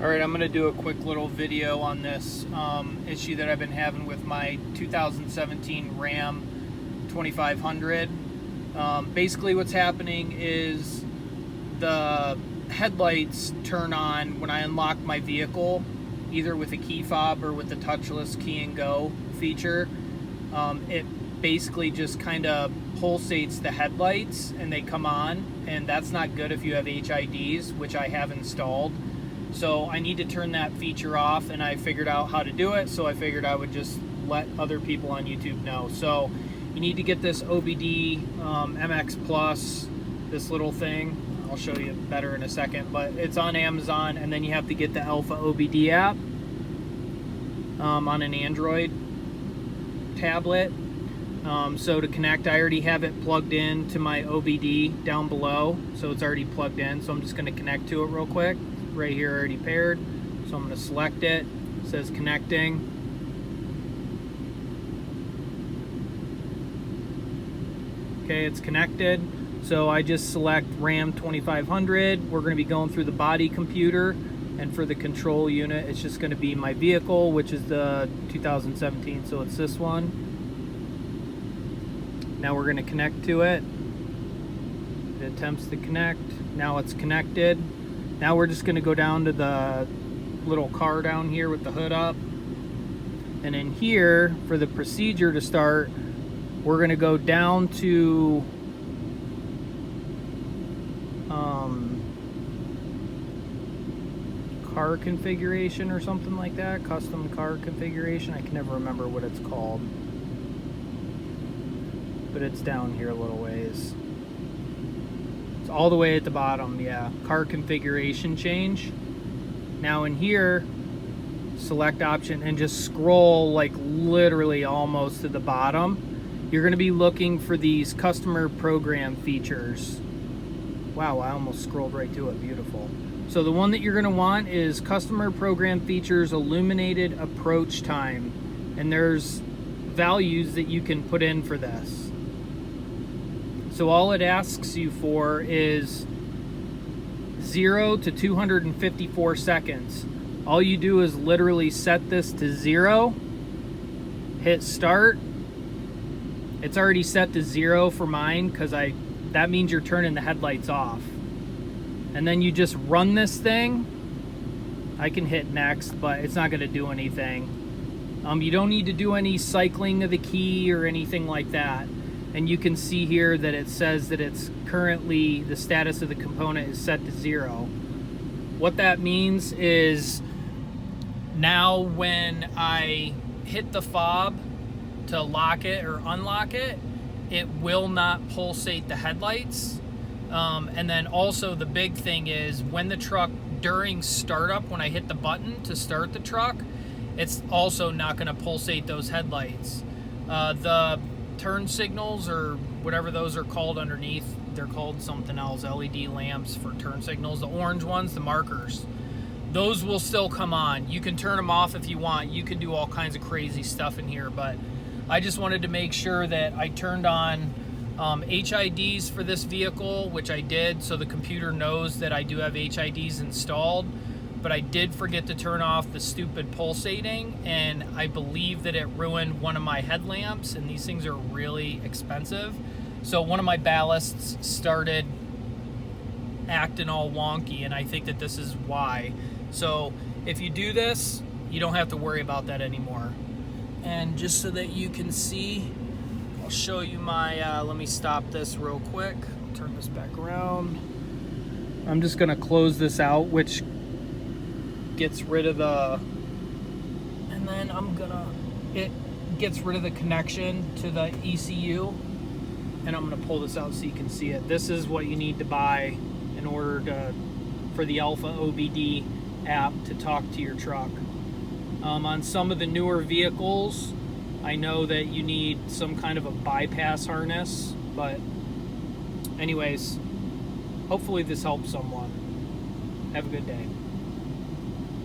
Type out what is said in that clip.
Alright, I'm going to do a quick little video on this issue that I've been having with my 2017 Ram 2500. Basically what's happening is the headlights turn on when I unlock my vehicle, either with a key fob or with the touchless key and go feature. It basically just kind of pulsates the headlights and they come on, and that's not good if you have HIDs, which I have installed. So I need to turn that feature off, and I figured out how to do it, so I figured I would just let other people on YouTube know. So you need to get this OBD MX Plus, this little thing. I'll show you better in a second, but it's on Amazon, and then you have to get the AlphaOBD app on an Android tablet. So to connect, I already have it plugged in to my OBD down below, so it's already plugged in. So I'm just going to connect to it real quick. Right here, already paired. So I'm going to select it. It says connecting. Okay, it's connected. So I just select Ram 2500. We're going to be going through the body computer, and for the control unit, it's just going to be my vehicle, which is the 2017. So it's this one. Now we're going to connect to it. It attempts to connect. Now it's connected. Now we're just going to go down to the little car down here with the hood up. And in here, for the procedure to start, we're going to go down to car configuration or something like that. Custom car configuration. I can never remember what it's called. But it's down here a little ways. It's all the way at the bottom, yeah. Car configuration change. Now in here, select option and just scroll like literally almost to the bottom. You're going to be looking for these customer program features. Wow, I almost scrolled right to it. Beautiful. So the one that you're going to want is customer program features illuminated approach time. And there's values that you can put in for this. So all it asks you for is 0 to 254 seconds. All you do is literally set this to 0, hit start. It's already set to 0 for mine because that means you're turning the headlights off. And then you just run this thing. I can hit next, but it's not going to do anything. You don't need to do any cycling of the key or anything like that. And you can see here that it says that it's currently, the status of the component is set to 0. What that means is now when I hit the fob to lock it or unlock it, it will not pulsate the headlights. And then also the big thing is when the truck, during startup, when I hit the button to start the truck, it's also not going to pulsate those headlights. The turn signals, or whatever those are called underneath, they're called something else, LED lamps for turn signals, the orange ones, the markers, those will still come on. You can turn them off if you want. You can do all kinds of crazy stuff in here, but I just wanted to make sure that I turned on HIDs for this vehicle, which I did, so the computer knows that I do have HIDs installed. But I did forget to turn off the stupid pulsating, and I believe that it ruined one of my headlamps, and these things are really expensive. So one of my ballasts started acting all wonky, and I think that this is why. So if you do this, you don't have to worry about that anymore. And just so that you can see, I'll show you my, let me stop this real quick, turn this back around. I'm just gonna close this out, which gets rid of the, and then it gets rid of the connection to the ECU, and I'm gonna pull this out so you can see it. This is what you need to buy in order for the AlphaOBD app to talk to your truck. On some of the newer vehicles, I know that you need some kind of a bypass harness, but anyways, hopefully this helps someone. Have a good day.